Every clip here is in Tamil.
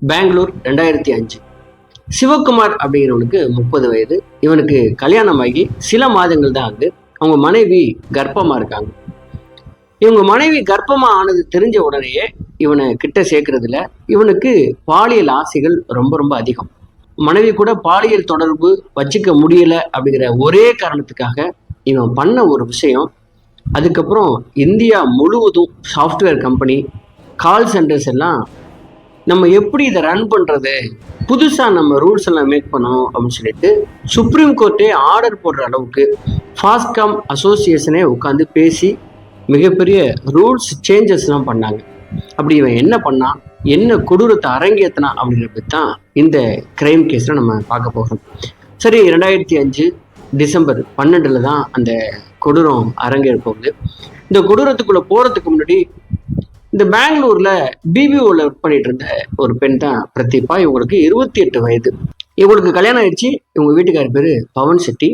பெங்களூர் 2005. சிவகுமார் அப்படிங்கிறவனுக்கு 30 வயது. இவனுக்கு கல்யாணமாகி சில மாதங்கள் தான் ஆகுது. அவங்க மனைவி கர்ப்பமா இருக்காங்க. இவங்க மனைவி கர்ப்பமா ஆனது தெரிஞ்ச உடனேயே இவனை கிட்ட சேர்க்கறதுல இவனுக்கு பாலியல் ஆசைகள் ரொம்ப ரொம்ப அதிகம். மனைவி கூட பாலியல் தொடர்பு வச்சுக்க முடியல அப்படிங்கிற ஒரே காரணத்துக்காக இவன் பண்ண ஒரு விஷயம். அதுக்கப்புறம் இந்தியா முழுவதும் சாஃப்ட்வேர் கம்பெனி, கால் சென்டர்ஸ் எல்லாம் நம்ம எப்படி இதை ரன் பண்றது, புதுசா நம்ம ரூல்ஸ் எல்லாம் மேக் பண்ணணும் அப்படின்னு சொல்லிட்டு சுப்ரீம் கோர்ட்டே ஆர்டர் போடுற அளவுக்கு ஃபாஸ்காம் அசோசியேஷனே உட்காந்து பேசி மிகப்பெரிய ரூல்ஸ் சேஞ்சஸ்லாம் பண்ணாங்க. அப்படி இவன் என்ன பண்ணா, என்ன கொடூரத்தை அரங்கேற்றினா அப்படிங்கிறது தான் இந்த கிரைம் கேஸ்ல நம்ம பார்க்க போகிறோம். சரி, 2005 டிசம்பர் 12 தான் அந்த கொடூரம் அரங்கேற போகுது. இந்த கொடூரத்துக்குள்ள போறதுக்கு முன்னாடி இந்த பெங்களூர்ல பிபிஓல ஒர்க் பண்ணிட்டு இருந்த ஒரு பெண் தான் பிரதீபா. இவங்களுக்கு 28 வயது. இவங்களுக்கு கல்யாணம் ஆயிடுச்சு. இவங்க வீட்டுக்கார பேரு பவன் செட்டி.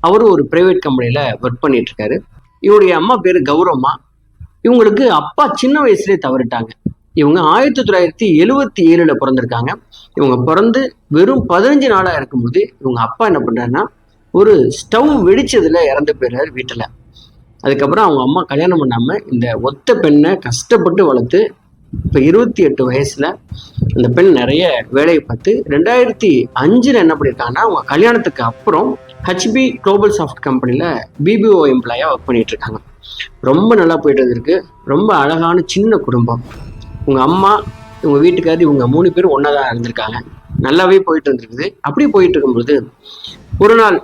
அவரும் ஒரு பிரைவேட் கம்பெனில ஒர்க் பண்ணிட்டு இருக்காரு. இவருடைய அம்மா பேரு கௌரவமா. இவங்களுக்கு அப்பா சின்ன வயசுலேயே தவறிட்டாங்க. இவங்க 1977 பிறந்திருக்காங்க. இவங்க பிறந்து வெறும் 15 நாளா இருக்கும்போது இவங்க அப்பா என்ன பண்றாருன்னா, ஒரு ஸ்டவ் வெடிச்சதுல இறந்து போயிடுறாரு வீட்டுல. அதுக்கப்புறம் அவங்க அம்மா கல்யாணம் பண்ணாம இந்த ஒத்த பெண்ணை கஷ்டப்பட்டு வளர்த்து இப்ப 28 வயசுல அந்த பெண் நிறைய வேலையை பார்த்து 2005 என்ன பண்ணியிருக்காங்கன்னா, அவங்க கல்யாணத்துக்கு அப்புறம் ஹெச்பி குளோபல் சாஃப்ட் கம்பெனில பிபிஓ எம்ப்ளாயா ஒர்க் பண்ணிட்டு இருக்காங்க. ரொம்ப நல்லா போயிட்டு இருந்திருக்கு. ரொம்ப அழகான சின்ன குடும்பம். உங்க அம்மா, இவங்க வீட்டுக்காரர், இவங்க 3 பேரும் ஒன்னாதான் இருந்திருக்காங்க. நல்லாவே போயிட்டு இருந்திருக்குது. அப்படி போயிட்டு இருக்கும்போது ஒரு நாள்,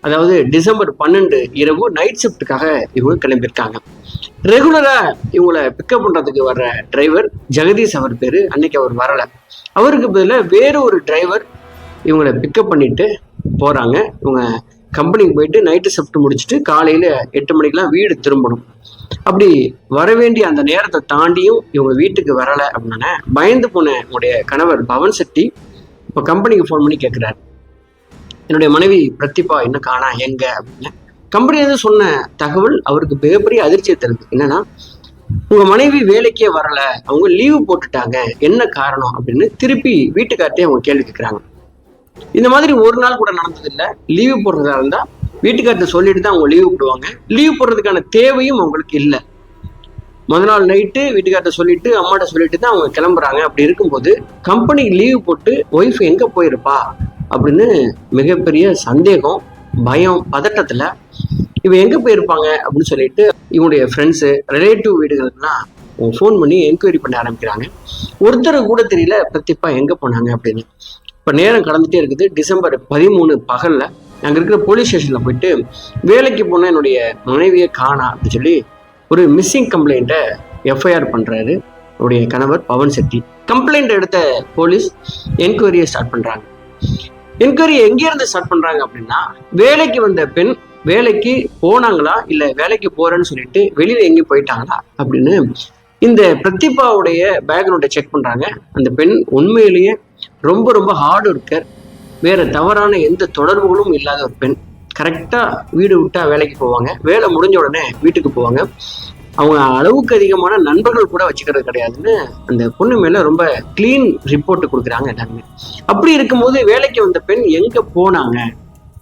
அதாவது டிசம்பர் 12 இரவு நைட் ஷிஃப்ட்டுக்காக இவங்க கிளம்பியிருக்காங்க. ரெகுலரா இவங்களை பிக்கப் பண்றதுக்கு வர்ற டிரைவர் ஜெகதீஷ் அவர் பேரு. அன்னைக்கு அவர் வரல. அவருக்கு பதிலாக வேற ஒரு டிரைவர் இவங்களை பிக்கப் பண்ணிட்டு போறாங்க. இவங்க கம்பெனிக்கு போயிட்டு நைட்டு ஷிஃப்ட் முடிச்சுட்டு காலையில 8 மணிக்கெல்லாம் வீடு திரும்பணும். அப்படி வர வேண்டிய அந்த நேரத்தை தாண்டியும் இவங்க வீட்டுக்கு வரல அப்படின்னா பயந்து போன என்னுடைய கணவர் பவன் செட்டி இப்போ கம்பெனிக்கு ஃபோன் பண்ணி கேட்கிறாரு, என்னுடைய மனைவி பிரதீபா இன்னும் காணா, எங்க அப்படின்னு. கம்பெனியிலிருந்து சொன்ன தகவல் அவருக்கு மிகப்பெரிய அதிர்ச்சியை தருது. என்னன்னா, உங்க மனைவி வேலைக்கே வரல, அவங்க லீவு போட்டுட்டாங்க, என்ன காரணம் அப்படின்னு திருப்பி வீட்டுக்கார்ட்டே அவங்க கேள்வி கேட்கிறாங்க. இந்த மாதிரி ஒரு நாள் கூட நடந்தது இல்லை. லீவு போடுறதா இருந்தா வீட்டுக்கார்ட்ட சொல்லிட்டு தான் அவங்க லீவு போடுவாங்க. லீவு போடுறதுக்கான தேவையும் அவங்களுக்கு இல்லை. முதல் நாள் நைட்டு வீட்டுக்கார்ட்ட சொல்லிட்டு அம்மாட்ட சொல்லிட்டு தான் அவங்க கிளம்புறாங்க. அப்படி இருக்கும்போது கம்பெனிக்கு லீவு போட்டு ஒய்ஃப் எங்க போயிருப்பா அப்படின்னு மிகப்பெரிய சந்தேகம், பயம், பதட்டத்துல இவ எங்க போயிருப்பாங்க அப்படின்னு சொல்லிட்டு இவங்களுடைய ஃப்ரெண்ட்ஸு, ரிலேட்டிவ் வீடுகளுக்குலாம் ஃபோன் பண்ணி என்கொயரி பண்ண ஆரம்பிக்கிறாங்க. ஒருத்தர் கூட தெரியல பிரதீபா எங்க போனாங்க அப்படின்னு. இப்ப நேரம் கடந்துட்டே இருக்குது. டிசம்பர் 13 பகல்ல அங்க இருக்கிற போலீஸ் ஸ்டேஷன்ல போயிட்டு வேலைக்கு போன என்னுடைய மனைவியை காணா அப்படின்னு சொல்லி ஒரு மிஸ்ஸிங் கம்ப்ளைண்ட்டை எஃப்ஐஆர் பண்றாரு அவருடைய கணவர் பவன் செட்டி. கம்ப்ளைண்ட் எடுத்த போலீஸ் என்கொயரியை ஸ்டார்ட் பண்றாங்க. என்கொயரி எங்கிருந்து ஸ்டார்ட் பண்றாங்க அப்படின்னா, வேலைக்கு வந்த பெண் வேலைக்கு போனாங்களா இல்ல வேலைக்கு போறேன்னு சொல்லிட்டு வெளியில எங்கேயும் போயிட்டாங்களா அப்படின்னு இந்த பிரதீபாவுடைய பேக்ரவுண்டை செக் பண்றாங்க. அந்த பெண் உண்மையிலேயே ரொம்ப ரொம்ப ஹார்ட் ஒர்க்கர், வேற தவறான எந்த தொடர்புகளும் இல்லாத ஒரு பெண். கரெக்டா வீடு விட்டா வேலைக்கு போவாங்க, வேலை முடிஞ்ச உடனே வீட்டுக்கு போவாங்க. அவங்க அளவுக்கு அதிகமான நண்பர்கள் கூட வச்சுக்கிறது கிடையாதுன்னு அந்த பொண்ணு மேல ரொம்ப கிளீன் ரிப்போர்ட் கொடுக்குறாங்க எல்லாருமே. அப்படி இருக்கும்போது வேலைக்கு வந்த பெண் எங்க போனாங்க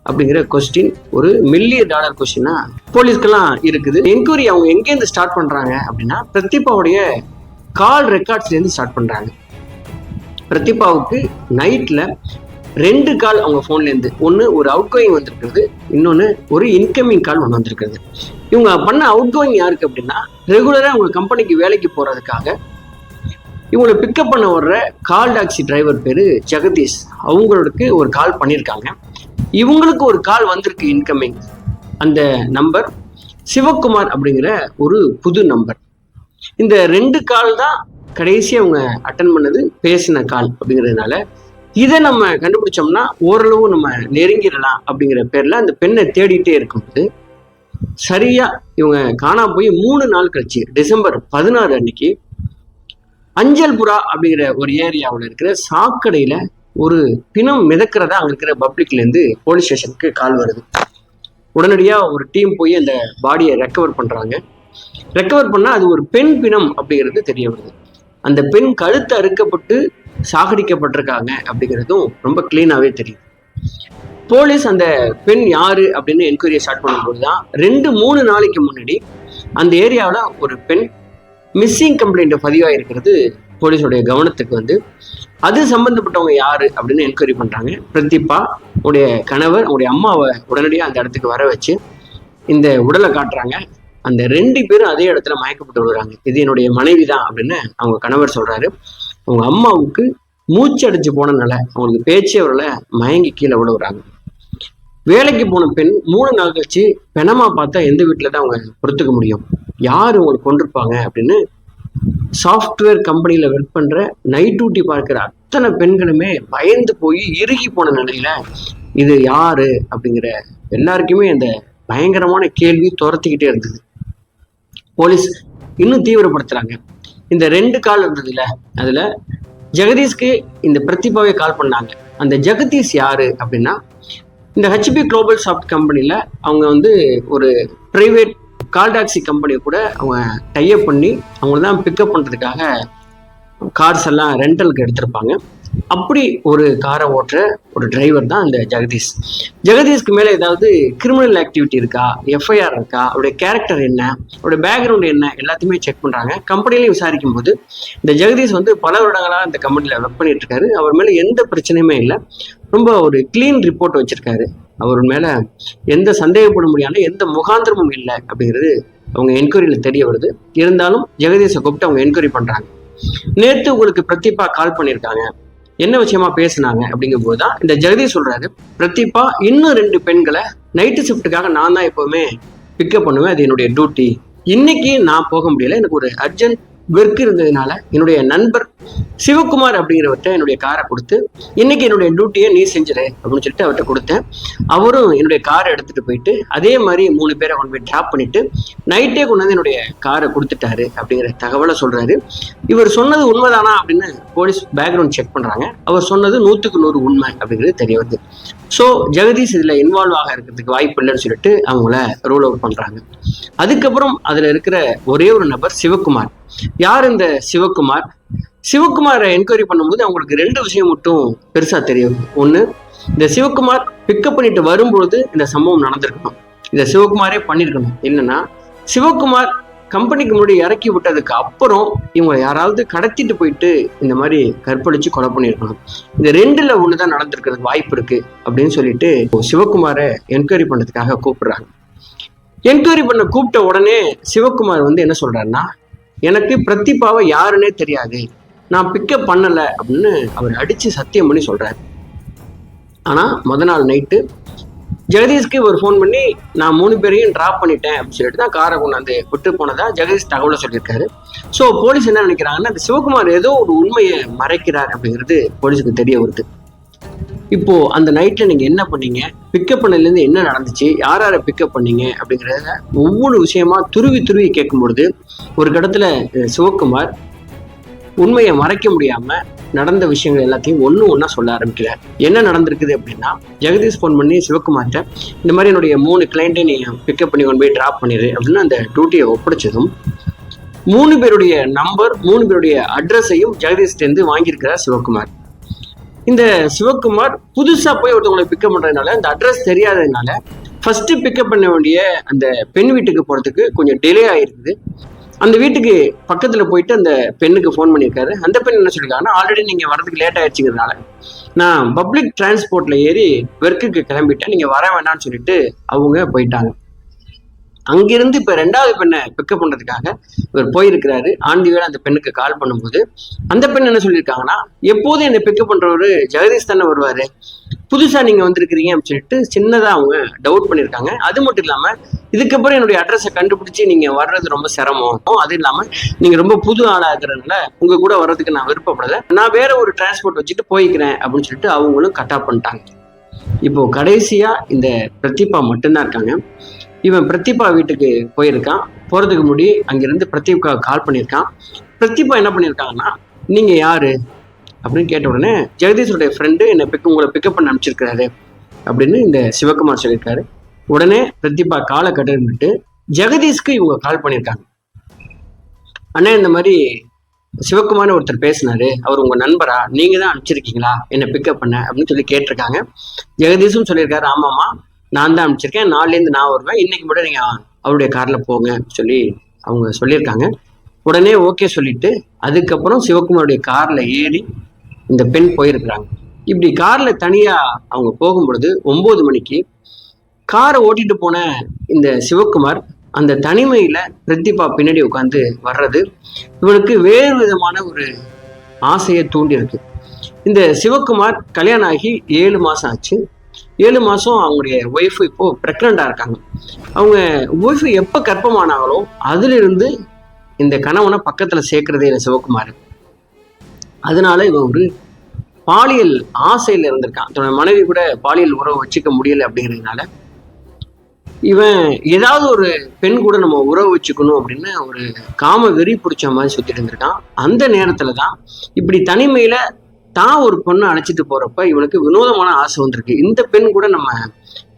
அப்படிங்கிற கொஸ்டின் ஒரு $1 மில்லியன் கொஸ்டினா போலீஸ்க்கெல்லாம் இருக்குது. என்கொயரி அவங்க எங்கேருந்து ஸ்டார்ட் பண்றாங்க அப்படின்னா, பிரதீபாவுடைய கால் ரெக்கார்ட்ஸ்ல இருந்து ஸ்டார்ட் பண்றாங்க. பிரதீபாவுக்கு நைட்ல 2 கால் அவங்க போன்ல இருந்து, ஒன்னு ஒரு அவுட் கோயிங் வந்திருக்கிறது, இன்னொன்னு ஒரு இன்கமிங் கால் ஒன்று வந்திருக்கிறது. இவங்க பண்ண அவுட் கோயிங் யாருக்கு அப்படின்னா, ரெகுலரா அவங்க கம்பெனிக்கு வேலைக்கு போறதுக்காக இவங்களை பிக்கப் பண்ண வர்ற கால் டாக்ஸி டிரைவர் பேரு ஜெகதீஷ். அவங்களுக்கு ஒரு கால் பண்ணியிருக்காங்க. இவங்களுக்கு ஒரு கால் வந்திருக்கு இன்கமிங். அந்த நம்பர் சிவகுமார் அப்படிங்கிற ஒரு புது நம்பர். இந்த 2 கால் தான் கடைசி அவங்க அட்டன் பண்ணது, பேசின கால் அப்படிங்கிறதுனால இதை நம்ம கண்டுபிடிச்சோம்னா ஓரளவு நம்ம நெருங்கிடலாம் அப்படிங்கிற பேர்ல அந்த பெண்ணை தேடிட்டே இருக்கும்போது சரியா இவங்க காணா போய் 3 நாள் கழிச்சு டிசம்பர் 16 அன்னைக்கு அஞ்சல்புரா அப்படிங்கிற ஒரு ஏரியாவில் இருக்கிற சாக்கடையில ஒரு பிணம் மிதக்கிறதா அங்க இருக்கிற பப்ளிக்ல இருந்து போலீஸ் ஸ்டேஷனுக்கு கால் வருது. உடனடியா ஒரு டீம் போய் அந்த பாடியை ரெக்கவர் பண்றாங்க. ரெக்கவர் பண்ணா அது ஒரு பெண் பிணம் அப்படிங்கிறது தெரிய வருது. அந்த பெண் கழுத்து அறுக்கப்பட்டு சாகடிக்கப்பட்டிருக்காங்க அப்படிங்கிறதும் ரொம்ப கிளீனாவே தெரியும். போலீஸ் அந்த பெண் யாரு அப்படின்னு என்கொயரியை ஸ்டார்ட் பண்ணும்போது தான் 2-3 நாளைக்கு முன்னாடி அந்த ஏரியாவில் ஒரு பெண் மிஸ்ஸிங் கம்ப்ளைண்ட் பதிவாயிருக்கிறது போலீஸோடைய கவனத்துக்கு வந்து அது சம்பந்தப்பட்டவங்க யாரு அப்படின்னு என்கொயரி பண்றாங்க. பிரதீபா உடைய கணவர் உடைய அம்மாவை உடனடியாக அந்த இடத்துக்கு வர வச்சு இந்த உடலை காட்டுறாங்க. அந்த 2 பேரும் அதே இடத்துல மயக்கப்பட்டு விடுறாங்க. இது என்னுடைய மனைவி தான் அப்படின்னு அவங்க கணவர் சொல்றாரு. அவங்க அம்மாவுக்கு மூச்சு அடிச்சு போனனால அவங்களுக்கு பேச்சே அவர்களை மயங்கி கீழே விழுவுறாங்க. வேலைக்கு போன பெண் 3 நாள் கழிச்சு பெணமா பார்த்தா எந்த வீட்டுல தான் அவங்க பொறுத்துக்க முடியும், யாரு உங்களுக்கு கொண்டிருப்பாங்க அப்படின்னு சாஃப்ட்வேர் கம்பெனியில ஒர்க் பண்ற நைட் டியூட்டி பார்க்கிற அத்தனை பெண்களுமே பயந்து போய் இறுகி போன நிலையில இது யாரு அப்படிங்கிற எல்லாருக்குமே அந்த பயங்கரமான கேள்வி துரத்திக்கிட்டே இருந்தது. போலீஸ் இன்னும் தீவிரப்படுத்துறாங்க. இந்த 2 கால் இருந்ததுல அதுல ஜெகதீஷ்க்கு இந்த பிரதீபாவை கால் பண்ணாங்க. அந்த ஜெகதீஷ் யாரு அப்படின்னா இந்த ஹெச்பி குளோபல் சாஃப்ட் கம்பெனியில் அவங்க வந்து ஒரு ப்ரைவேட் கால் டாக்ஸி கம்பெனியை கூட அவங்க டைப் பண்ணி அவங்கள தான் பிக்கப் பண்ணுறதுக்காக கார்ஸ் எல்லாம் ரெண்டலுக்கு எடுத்திருப்பாங்க. அப்படி ஒரு காரை ஓட்டுற ஒரு டிரைவர் தான் இந்த ஜெகதீஷ். ஜெகதீஷ்க்கு மேலே ஏதாவது கிரிமினல் ஆக்டிவிட்டி இருக்கா, எஃப்ஐஆர் இருக்கா, அவருடைய கேரக்டர் என்ன, அவருடைய பேக்ரவுண்ட் என்ன, எல்லாத்தையுமே செக் பண்ணுறாங்க. கம்பெனிலையும் விசாரிக்கும் போது இந்த ஜெகதீஷ் வந்து பல வருடங்களாக இந்த கம்பெனியில் ஒர்க் பண்ணிட்டு இருக்காரு. அவர் மேலே எந்த பிரச்சனையுமே இல்லை, ரொம்ப ஒரு கிளீன் ரிப்போர்ட் வச்சிருக்காரு. அவர் மேலே எந்த சந்தேகப்பட முடியாத எந்த முகாந்திரமும் இல்லை அப்படிங்கிறது அவங்க என்கொயரியில் தெரிய வருது. இருந்தாலும் ஜெகதீஷை கூப்பிட்டு அவங்க என்கொயரி பண்ணுறாங்க. நேற்று உங்களுக்கு பிரதீபா கால் பண்ணியிருக்காங்க, என்ன விஷயமா பேசினாங்க அப்படிங்கும் போதுதான் இந்த ஜெகதீஷ் சொல்றாரு, பிரதீபா இன்னும் 2 பெண்களை நைட்டு ஷிஃப்ட்டுக்காக நான் தான் எப்பவுமே பிக்கப் பண்ணுவேன், அது என்னுடைய டியூட்டி. இன்னைக்கு நான் போக முடியல, எனக்கு ஒரு அர்ஜென்ட் ஒர்க் இருந்ததுனால என்னுடைய நண்பர் சிவகுமார் அப்படிங்கிறவர்கிட்ட என்னுடைய காரை கொடுத்து இன்னைக்கு என்னுடைய டியூட்டியை நீ செஞ்சிரு அப்படின்னு சொல்லிட்டு அவர்கிட்ட கொடுத்தேன். அவரும் என்னுடைய காரை எடுத்துட்டு போயிட்டு அதே மாதிரி 3 பேரை கொண்டு போய் டிராப் பண்ணிட்டு நைட்டே கொண்டு வந்து என்னுடைய காரை கொடுத்துட்டாரு அப்படிங்கிற தகவலை சொல்றாரு. இவர் சொன்னது உண்மைதானா அப்படின்னு போலீஸ் பேக்ரவுண்ட் செக் பண்றாங்க. அவர் சொன்னது 100க்கு 100 உண்மை அப்படிங்கிறது தெரிய வருது. ஸோ ஜெகதீஷ் இதுல இன்வால்வ் ஆக இருக்கிறதுக்கு வாய்ப்பு இல்லைன்னு சொல்லிட்டு அவங்கள ரூல் அவுட் பண்றாங்க. அதுக்கப்புறம் அதுல இருக்கிற ஒரே ஒரு நபர் சிவகுமார். யார் இந்த சிவகுமார்? சிவகுமாரை என்கொயரி பண்ணும்போது அவங்களுக்கு 2 விஷயம் மட்டும் பெருசா தெரியும். ஒண்ணு, இந்த சிவகுமார் பிக்கப் பண்ணிட்டு வரும்பொழுது இந்த சம்பவம் நடந்திருக்கணும், இதை சிவகுமாரே பண்ணிருக்கணும். என்னன்னா சிவகுமார் கம்பெனிக்கு முன்னாடி இறக்கி விட்டதுக்கு அப்புறம் இவங்க யாராவது கடத்திட்டு போயிட்டு இந்த மாதிரி கற்பழிச்சு கொலை பண்ணியிருக்கணும். இந்த 2ல ஒண்ணுதான் நடந்திருக்கிறதுக்கு வாய்ப்பு இருக்கு அப்படின்னு சொல்லிட்டு சிவகுமாரை என்கொயரி பண்ணதுக்காக கூப்பிடுறாங்க. என்கொயரி பண்ண கூப்பிட்ட உடனே சிவகுமார் வந்து என்ன சொல்றாருன்னா, எனக்கு பிரதீபாவை யாருன்னே தெரியாது, நான் பிக்கப் பண்ணல அப்படின்னு அவர் அடிச்சு சத்தியம் பண்ணி சொல்றாரு. ஆனா நாள் நைட்டு ஜெகதீஷ்க்கு ஒரு ஃபோன் பண்ணி நான் 3 பேரையும் டிராப் பண்ணிட்டேன் அப்படின்னு சொல்லிட்டு தான் காரை கொண்டாந்து விட்டு போனதா ஜெகதீஷ் தகவலை சொல்லியிருக்காரு. ஸோ போலீஸ் என்ன நினைக்கிறாங்கன்னா, இந்த சிவகுமார் ஏதோ ஒரு உண்மையை மறைக்கிறார் அப்படிங்கிறது போலீஸுக்கு தெரிய வருது. இப்போ அந்த நைட்ல நீங்க என்ன பண்ணீங்க, பிக்கப் பண்ணதுலேருந்து என்ன நடந்துச்சு, யார் யாரை பிக்கப் பண்ணீங்க அப்படிங்கிறத ஒவ்வொரு விஷயமா துருவி துருவி கேட்கும் பொழுது ஒரு கடத்துல சிவகுமார் உண்மையை மறைக்க முடியாம நடந்த விஷயங்கள் எல்லாத்தையும் ஒண்ணா சொல்ல ஆரம்பிக்கிறார். என்ன நடந்திருக்குது அப்படின்னா, ஜெகதீஷ் ஃபோன் பண்ணி சிவகுமார்ட்ட இந்த மாதிரி என்னுடைய 3 கிளைண்ட்டை நீ பிக்கப் பண்ணி கொண்டு போய் டிராப் பண்ணிடு அப்படின்னு அந்த டியூட்டியை ஒப்படைச்சதும் 3 பேருடைய நம்பர் 3 பேருடைய அட்ரஸையும் ஜெகதீஷ்டேருந்து வாங்கியிருக்கிறார் சிவகுமார். இந்த சிவகுமார் புதுசா போய் ஒருத்தவங்களை பிக்கப் பண்றதுனால அந்த அட்ரஸ் தெரியாததுனால ஃபர்ஸ்ட் பிக்கப் பண்ண வேண்டிய அந்த பெண் வீட்டுக்கு போறதுக்கு கொஞ்சம் டிலே ஆயிருக்குது. அந்த வீட்டுக்கு பக்கத்துல போயிட்டு அந்த பெண்ணுக்கு ஃபோன் பண்ணியிருக்காரு. அந்த பெண் என்ன சொல்லியிருக்காங்கன்னா, ஆல்ரெடி நீங்க வரதுக்கு லேட் ஆயிடுச்சுங்கிறதுனால நான் பப்ளிக் டிரான்ஸ்போர்ட்ல ஏறி ஒர்க்குக்கு கிளம்பிட்டேன், நீங்க வர வேணாம்னு சொல்லிட்டு அவங்க போயிட்டாங்க. அங்கிருந்து இப்ப 2வது பெண்ணை பிக்கப் பண்றதுக்காக இவர் போயிருக்கிறாரு. ஆண்டி வேலை அந்த பெண்ணுக்கு கால் பண்ணும்போது அந்த பெண் என்ன சொல்லியிருக்காங்கன்னா, எப்போதும் என்னை பிக்கப் பண்றவரு ஜெகதீஷ் தானே வருவாரு, புதுசா நீங்க வந்திருக்கிறீங்க அப்படின்னு சொல்லிட்டு சின்னதா அவங்க டவுட் பண்ணியிருக்காங்க. அது மட்டும் இல்லாம இதுக்கப்புறம் என்னுடைய அட்ரஸை கண்டுபிடிச்சு நீங்க வர்றது ரொம்ப சிரமம், அது இல்லாம நீங்க ரொம்ப புது ஆளா இருக்கிறதுனால உங்க கூட வர்றதுக்கு நான் விருப்பப்படல, நான் வேற ஒரு டிரான்ஸ்போர்ட் வச்சுட்டு போய்க்கிறேன் அப்படின்னு சொல்லிட்டு அவங்களும் கட் ஆஃப் பண்ணிட்டாங்க. இப்போ கடைசியா இந்த பிரதீபா மட்டும்தான் இருக்காங்க. இவன் பிரதீபா வீட்டுக்கு போயிருக்கான். போறதுக்கு முன்னாடி அங்கிருந்து பிரதீபா கால் பண்ணியிருக்கான். பிரதீபா என்ன பண்ணியிருக்காங்கன்னா, நீங்க யாரு அப்படின்னு கேட்ட உடனே ஜெகதீஷோடைய ஃப்ரெண்டு என்னை உங்களை பிக்கப் பண்ண அனுப்பிச்சிருக்கிறாரு அப்படின்னு இந்த சிவகுமார் சொல்லியிருக்காரு. உடனே பிரதீபா காலை கட்டிட்டு ஜெகதீஷ்க்கு இவங்க கால் பண்ணியிருக்காங்க. அண்ணா இந்த மாதிரி சிவகுமார்னு ஒருத்தர் பேசினாரு, அவர் உங்க நண்பரா, நீங்க தான் அனுப்பிச்சிருக்கீங்களா என்ன பிக்கப் பண்ண அப்படின்னு சொல்லி கேட்டிருக்காங்க. ஜெகதீஷும் சொல்லியிருக்காரு, ஆமாமா நான் தான் அனுப்பிச்சிருக்கேன், நாளையிலேருந்து நான் வருவேன், இன்னைக்கு மட்டும் நீங்க அவருடைய கார்ல போங்க சொல்லி அவங்க சொல்லியிருக்காங்க. உடனே ஓகே சொல்லிட்டு அதுக்கப்புறம் சிவகுமாருடைய கார்ல ஏறி இந்த பெண் போயிருக்கிறாங்க. இப்படி கார்ல தனியா அவங்க போகும் பொழுது 9 மணிக்கு காரை ஓட்டிட்டு போன இந்த சிவகுமார் அந்த தனிமையில பிரதீபா பின்னாடி உட்காந்து வர்றது இவனுக்கு வேறு விதமான ஒரு ஆசையை தூண்டி இருக்கு. இந்த சிவகுமார் கல்யாணம் ஆகி 7 மாசம் ஆச்சு. 7 மாசம் அவங்களுடைய ஒய்ஃப் இப்போ பிரெக்னண்டா இருக்காங்க. அவங்க ஒய்ஃப் எப்ப கர்ப்பமானாங்களோ அதுல இருந்து இந்த கணவனை பக்கத்துல சேர்க்கறதே இல்லை சிவகுமார். அதனால இவன் ஒரு பாலியல் ஆசையில இருந்திருக்கான். தன்னோட மனைவி கூட பாலியல் உறவு வச்சுக்க முடியல அப்படிங்கிறதுனால இவன் ஏதாவது ஒரு பெண் கூட நம்ம உறவு வச்சுக்கணும் அப்படின்னு ஒரு காம வெறி பிடிச்ச மாதிரி சுத்திட்டு இருந்திருக்கான். அந்த நேரத்துலதான் இப்படி தனிமையில தான் ஒரு பொண்ணை அழைச்சிட்டு போறப்ப இவனுக்கு வினோதமான ஆசை வந்திருக்கு. இந்த பெண் கூட நம்ம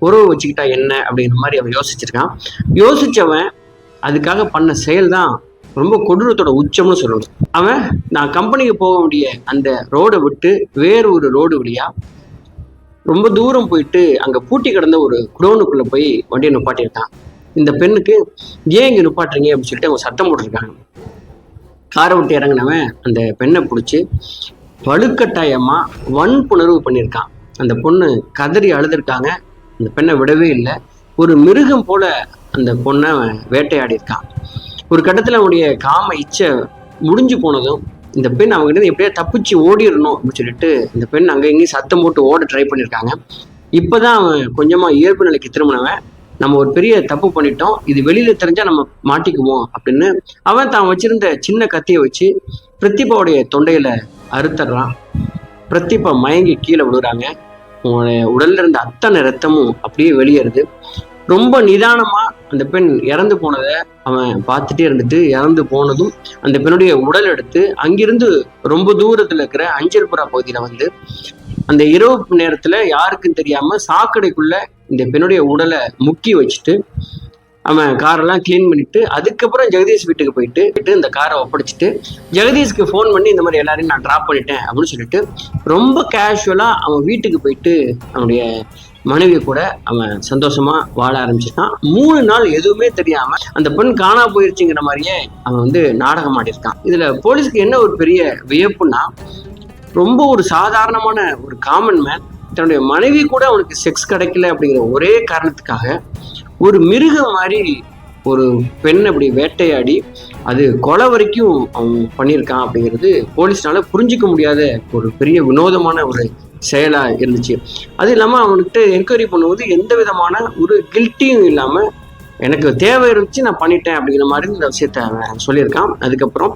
உறவு வச்சுக்கிட்டா என்ன அப்படிங்கிற மாதிரி அவன் யோசிச்சிருக்கான். யோசிச்சவன் அதுக்காக பண்ண செயல் தான் ரொம்ப கொடூரத்தோட உச்சம்னு சொல்லணும். அவன் நான் கம்பெனிக்கு போக வேண்டிய அந்த ரோடை விட்டு வேறு ஒரு ரோடு வழியா ரொம்ப தூரம் போயிட்டு அங்க பூட்டி கிடந்த ஒரு குடோனுக்குள்ள போய் வண்டியை நிப்பாட்டியிருக்கான். இந்த பெண்ணுக்கு ஏன் இங்க நிப்பாட்டுறீங்க அப்படின்னு சொல்லிட்டு அவங்க சத்தம் போட்டிருக்காங்க. காரை விட்டு இறங்கினவன் அந்த பெண்ணை பிடிச்சி வலுக்கட்டாயமா வன்புணர்வு பண்ணியிருக்கான். அந்த பொண்ணு கதறி அழுதுருக்காங்க. அந்த பெண்ணை விடவே இல்லை. ஒரு மிருகம் போல அந்த பொண்ணை வேட்டையாடி இருக்கான். ஒரு கட்டத்துல அவனுடைய காம இச்சை முடிஞ்சு போனதும் இந்த பெண் அவங்ககிட்ட எப்படியா தப்பிச்சு ஓடிடணும் அப்படின்னு சொல்லிட்டு இந்த பெண் அங்கே இங்கேயும் சத்தம் போட்டு ஓட ட்ரை பண்ணியிருக்காங்க. இப்போதான் அவன் கொஞ்சமா இயல்பு நிலைக்கு திரும்பினவன், நம்ம ஒரு பெரிய தப்பு பண்ணிட்டோம், இது வெளியில தெரிஞ்சா நம்ம மாட்டிக்குவோம் அப்படின்னு அவன் தான் வச்சிருந்த சின்ன கத்தியை வச்சு பிரதீபாவுடைய தொண்டையில அறுத்துறான். பிரதீபா மயங்கி கீழே விழுறாங்க. உங்களுடைய உடல்ல இருந்த அத்தனை ரத்தமும் அப்படியே வெளியேறுது. ரொம்ப நிதானமா அந்த பெண் இறந்து போனதை அவன் பார்த்துட்டே இருந்துட்டு, இறந்து போனதும் அந்த பெண்ணுடைய உடல் எடுத்து அங்கிருந்து ரொம்ப தூரத்துல இருக்கிற அஞ்சல்புரா பகுதியில வந்து அந்த இரவு நேரத்துல யாருக்கும் தெரியாம சாக்கடைக்குள்ள இந்த பெண்ணுடைய உடலை முக்கி வச்சுட்டு அவன் காரெல்லாம் கிளீன் பண்ணிட்டு அதுக்கப்புறம் ஜெகதீஷ் வீட்டுக்கு போயிட்டு இந்த காரை ஒப்படைச்சிட்டு ஜெகதீஷ்க்கு ஃபோன் பண்ணி இந்த மாதிரி எல்லாரையும் நான் ட்ராப் பண்ணிட்டேன் அப்படின்னு சொல்லிட்டு ரொம்ப கேஷுவலா அவன் வீட்டுக்கு போயிட்டு அவனுடைய மனைவி கூட அவன் சந்தோஷமா வாழ ஆரம்பிச்சிருக்கான். 3 நாள் எதுவுமே தெரியாம அந்த பெண் காணா போயிருச்சுங்கிற மாதிரியே அவன் வந்து நாடகம் ஆடிருக்கான். இதுல போலீஸ்க்கு என்ன ஒரு பெரிய வியப்புன்னா, ரொம்ப ஒரு சாதாரணமான ஒரு காமன் மேன் தன்னுடைய மனைவி கூட அவனுக்கு செக்ஸ் கிடைக்கல அப்படிங்கிற ஒரே காரணத்துக்காக ஒரு மிருகம் மாதிரி ஒரு பெண் அப்படி வேட்டையாடி அது கொலை வரைக்கும் அவன் பண்ணியிருக்கான் அப்படிங்கிறது போலீஸ்னால புரிஞ்சிக்க முடியாத ஒரு பெரிய வினோதமான ஒரு செயலா இருந்துச்சு. அது இல்லாம அவன்கிட்ட என்கொயரி பண்ணும்போது எந்த விதமான ஒரு கில்ட்டியும் இல்லாம எனக்கு தேவை இருந்துச்சு நான் பண்ணிட்டேன் அப்படிங்கிற மாதிரி இந்த விஷயத்த அவன் சொல்லியிருக்கான். அதுக்கப்புறம்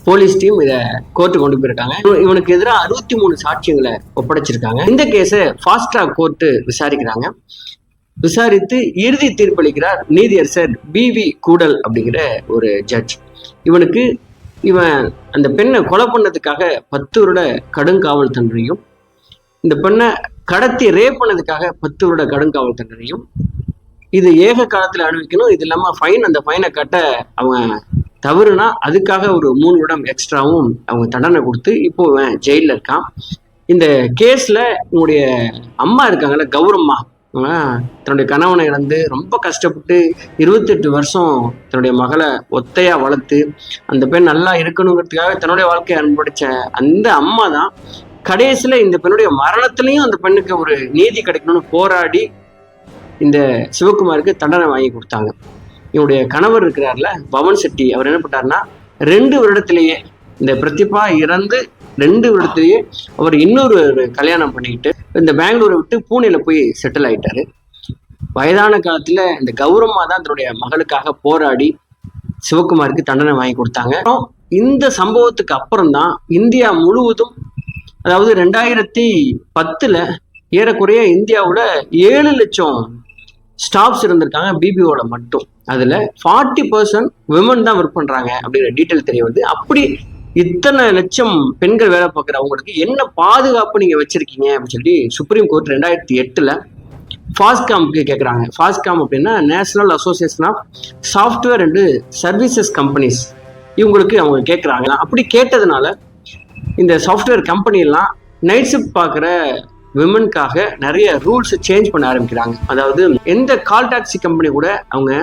போலீஸ் டீம் இதை கோர்ட்டு கொண்டு போயிருக்காங்க. இவனுக்கு எதிராக 63 சாட்சியங்களை ஒப்படைச்சிருக்காங்க. இந்த கேஸை ஃபாஸ்ட் ட்ராக் கோர்ட்டு விசாரிக்கிறாங்க. விசாரித்து இறுதி தீர்ப்பளிக்கிறார் நீதியரசர் BV கூடல் அப்படிங்கிற ஒரு ஜட்ஜ். இவன் அந்த பெண்ணை கொலை பண்ணதுக்காக 10 வருட கடுங்காவல் தண்டனையும், இந்த பெண்ணை கடத்தி ரேப் பண்ணதுக்காக 10 வருட கடுங்காவல் தண்டனையும், இது ஏக காலத்துல அனுபவிக்கணும், இது இல்லாம ஃபைன், அந்த ஃபைனை கட்ட அவன் தவறுனா அதுக்காக ஒரு 3 வருடம் எக்ஸ்ட்ராவும் அவங்க தண்டனை கொடுத்து இப்போ ஜெயில இருக்கான். இந்த கேஸ்ல உங்களுடைய அம்மா இருக்காங்கல்ல, கௌரம்மா, தன்னுடைய கணவனை இழந்து ரொம்ப கஷ்டப்பட்டு 28 வருஷம் தன்னுடைய மகளை ஒத்தையா வளர்த்து அந்த பெண் நல்லா இருக்கணுங்கிறதுக்காக தன்னுடைய வாழ்க்கையை அன்படைச்ச அந்த அம்மா தான் கடைசியில இந்த பெண்ணுடைய மரணத்திலையும் அந்த பெண்ணுக்கு ஒரு நீதி கிடைக்கணும்னு போராடி இந்த சிவகுமாருக்கு தண்டனை வாங்கி கொடுத்தாங்க. இவனுடைய கணவர் இருக்கிறார்ல பவன் செட்டி, அவர் என்ன பண்ணாருன்னா 2 வருடத்திலேயே இந்த பிரதீபா இறந்து 2 வருடத்திலேயே அவர் இன்னொரு கல்யாணம் பண்ணிக்கிட்டு இந்த பெங்களூரை விட்டு பூனேல போய் செட்டில் ஆயிட்டாரு. வயதான காலத்துல இந்த கௌரம்மா தான் தன்னுடைய மகளுக்காக போராடி சிவகுமாருக்கு தண்டனை வாங்கி கொடுத்தாங்க. இந்த சம்பவத்துக்கு அப்புறம் தான் இந்தியா முழுவதும், அதாவது 2010 ஏறக்குறைய இந்தியாவுல 7 லட்சம் ஸ்டாஃப்ஸ் இருந்திருக்காங்க பிபிஓல மட்டும். அதுல 40% விமன் தான் ஒர்க் பண்றாங்க அப்படிங்கிற டீட்டெயில் தெரிய வருது. அப்படி இத்தனை லட்சம் பெண்கள் வேலை பார்க்குறவங்களுக்கு என்ன பாதுகாப்பு நீங்க வச்சிருக்கீங்க அப்படின்னு சொல்லி சுப்ரீம் கோர்ட் 2008 ஃபாஸ்காம்க்கு கேட்குறாங்க. ஃபாஸ்காம் அப்படின்னா national association of software and services companies. இவங்களுக்கு அவங்க கேட்குறாங்க. அப்படி கேட்டதுனால இந்த சாஃப்ட்வேர் கம்பெனிலாம் நைட் ஷிஃப்ட் பார்க்குற விமனுக்காக நிறைய ரூல்ஸ் சேஞ்ச் பண்ண ஆரம்பிக்கிறாங்க. அதாவது எந்த கால் டாக்ஸி கம்பெனி கூட அவங்க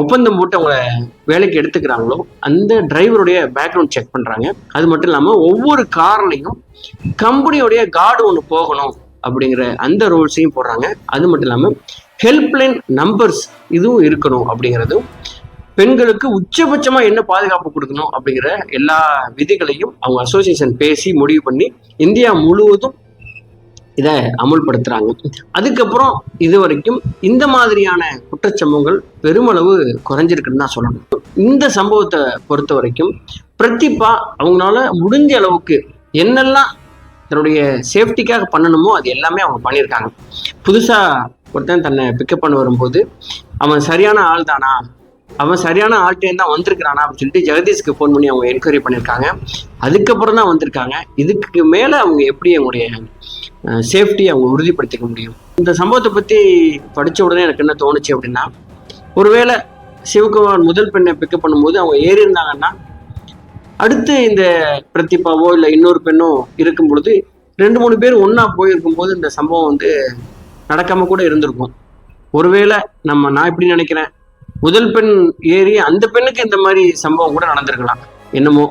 ஒப்பந்தம் போட்டு அவங்கள வேலைக்கு எடுத்துக்கிறாங்களோ அந்த டிரைவருடைய பேக்ரவுண்ட் செக் பண்ணுறாங்க. அது மட்டும் இல்லாமல் ஒவ்வொரு கார்லையும் கம்பெனியோடைய கார்டு ஒன்று போகணும் அப்படிங்கிற அந்த ரூல்ஸையும் போடுறாங்க. அது மட்டும் இல்லாமல் ஹெல்ப்லைன் நம்பர்ஸ் இதுவும் இருக்கணும் அப்படிங்கிறதும், பெண்களுக்கு உச்சபட்சமா என்ன பாதுகாப்பு கொடுக்கணும் அப்படிங்கிற எல்லா விதிகளையும் அவங்க அசோசியேஷன் பேசி முடிவு பண்ணி இந்தியா முழுவதும் இதை அமுல்படுத்துறாங்க. அதுக்கப்புறம் இது வரைக்கும் இந்த மாதிரியான குற்றச்சம்பவங்கள் பெருமளவு குறைஞ்சிருக்குன்னு தான் சொல்லணும். இந்த சம்பவத்தை பொறுத்த வரைக்கும் பிரதீபா அவங்களால முடிஞ்ச அளவுக்கு என்னெல்லாம் தன்னுடைய சேஃப்டிக்காக பண்ணணுமோ அது எல்லாமே அவங்க பண்ணியிருக்காங்க. புதுசா ஒருத்தன் தன்னை பிக்கப் பண்ண வரும்போது அவன் சரியான ஆள் தானா, அவன் சரியான ஆள்கிட்டே தான் வந்திருக்கிறானா அப்படின்னு சொல்லிட்டு ஜெகதீஷ்க்கு ஃபோன் பண்ணி அவங்க என்கொயரி பண்ணியிருக்காங்க. அதுக்கப்புறம் தான் வந்திருக்காங்க. இதுக்கு மேலே அவங்க எப்படி அவங்களுடைய சேஃப்டியை அவங்க உறுதிப்படுத்திக்க முடியும்? இந்த சம்பவத்தை பற்றி படித்த உடனே எனக்கு என்ன தோணுச்சு அப்படின்னா, ஒருவேளை சிவகுமார் முதல் பெண்ணை பிக்கப் பண்ணும்போது அவங்க ஏறி இருந்தாங்கன்னா அடுத்து இந்த பிரதீபாவோ இல்லை இன்னொரு பெண்ணோ இருக்கும் பொழுது 2-3 பேர் ஒன்றா போயிருக்கும் போது இந்த சம்பவம் நடக்காமல் கூட இருந்திருக்கும். ஒருவேளை நான் இப்படி நினைக்கிறேன், முதல் பெண் ஏறி அந்த பெண்ணுக்கு இந்த மாதிரி சம்பவம் கூட நடந்திருக்கலாம். என்னமோ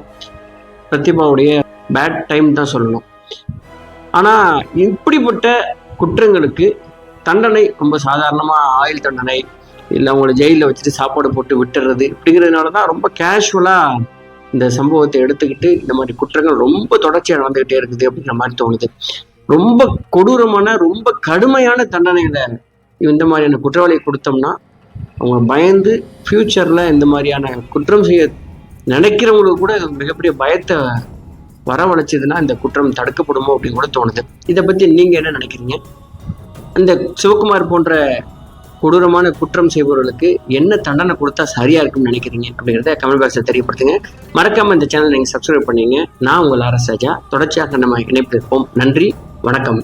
பிரதீபாவுடைய பேட் டைம் தான் சொல்லணும். ஆனால் இப்படிப்பட்ட குற்றங்களுக்கு தண்டனை ரொம்ப சாதாரணமாக ஆயுள் தண்டனை இல்லை அவங்கள ஜெயிலில் வச்சுட்டு சாப்பாடு போட்டு விட்டுறது இப்படிங்கிறதுனால தான் ரொம்ப கேஷுவலாக இந்த சம்பவத்தை எடுத்துக்கிட்டு இந்த மாதிரி குற்றங்கள் ரொம்ப தொடர்ச்சியாக நடந்துகிட்டே இருக்குது அப்படிங்கிற மாதிரி தோணுது. ரொம்ப கொடூரமான ரொம்ப கடுமையான தண்டனையில இந்த மாதிரியான குற்றவாளியை கொடுத்தோம்னா அவங்க பயந்து ஃபியூச்சர்ல இந்த மாதிரியான குற்றம் செய்ய நினைக்கிறவங்களுக்கு கூட மிகப்பெரிய பயத்தை வரவழைச்சதுன்னா இந்த குற்றம் தடுக்கப்படுமோ அப்படின்னு கூட தோணுது. இதை பத்தி நீங்க என்ன நினைக்கிறீங்க? இந்த சிவகுமார் போன்ற கொடூரமான குற்றம் செய்பவர்களுக்கு என்ன தண்டனை கொடுத்தா சரியா இருக்கும்னு நினைக்கிறீங்க அப்படிங்கிறத கமெண்ட் பாக்ஸ்ல தெரியப்படுத்துங்க. மறக்காம இந்த சேனல் நீங்க சப்ஸ்கிரைப் பண்ணீங்க. நான் உங்கள் ஆர்.எஸ். ராஜா. தொடர்ச்சியாக நம்ம இணைப்பு இருப்போம். நன்றி, வணக்கம்.